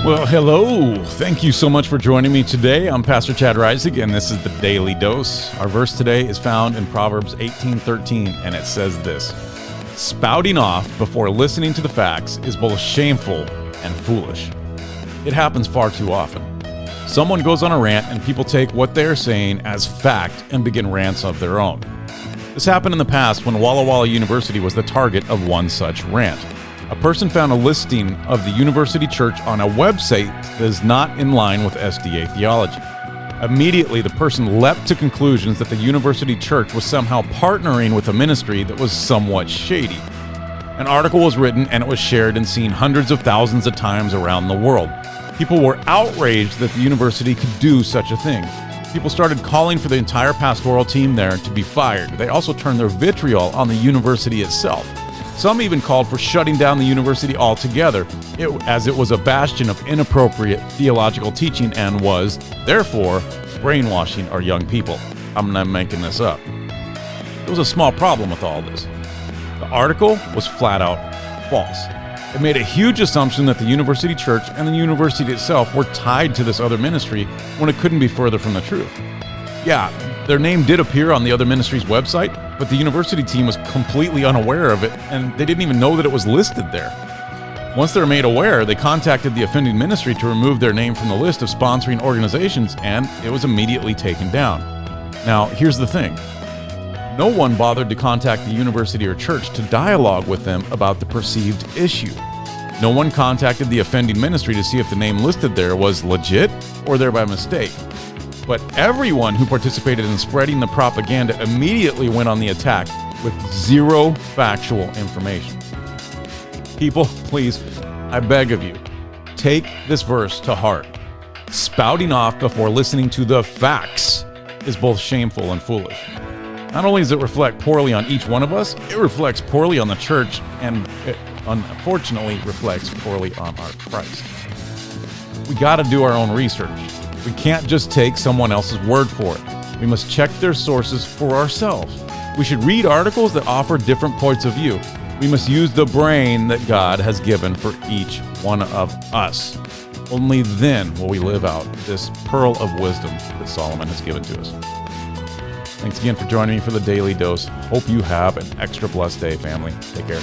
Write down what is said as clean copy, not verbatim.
Well, hello. Thank you so much for joining me today. I'm Pastor Chad Reisig, and this is the Daily Dose. Our verse today is found in Proverbs 18:13, and it says this: "Spouting off before listening to the facts is both shameful and foolish." It happens far too often. Someone goes on a rant, and people take what they are saying as fact and begin rants of their own. This happened in the past when Walla Walla University was the target of one such rant. A person found a listing of the university church on a website that is not in line with SDA theology. Immediately, the person leapt to conclusions that the university church was somehow partnering with a ministry that was somewhat shady. An article was written and it was shared and seen hundreds of thousands of times around the world. People were outraged that the university could do such a thing. People started calling for the entire pastoral team there to be fired. They also turned their vitriol on the university itself. Some even called for shutting down the university altogether, as it was a bastion of inappropriate theological teaching and was, therefore, brainwashing our young people. I'm not making this up. There was a small problem with all this. The article was flat out false. It made a huge assumption that the university church and the university itself were tied to this other ministry when it couldn't be further from the truth. Yeah, their name did appear on the other ministry's website, but the university team was completely unaware of it, and they didn't even know that it was listed there. Once they were made aware, they contacted the offending ministry to remove their name from the list of sponsoring organizations, and it was immediately taken down. Now, here's the thing. No one bothered to contact the university or church to dialogue with them about the perceived issue. No one contacted the offending ministry to see if the name listed there was legit or there by mistake. But everyone who participated in spreading the propaganda immediately went on the attack with zero factual information. People, please, I beg of you, take this verse to heart. Spouting off before listening to the facts is both shameful and foolish. Not only does it reflect poorly on each one of us, it reflects poorly on the church, and it unfortunately reflects poorly on our Christ. We got to do our own research. We can't just take someone else's word for it. We must check their sources for ourselves. We should read articles that offer different points of view. We must use the brain that God has given for each one of us. Only then will we live out this pearl of wisdom that Solomon has given to us. Thanks again for joining me for the Daily Dose. Hope you have an extra blessed day, family. Take care.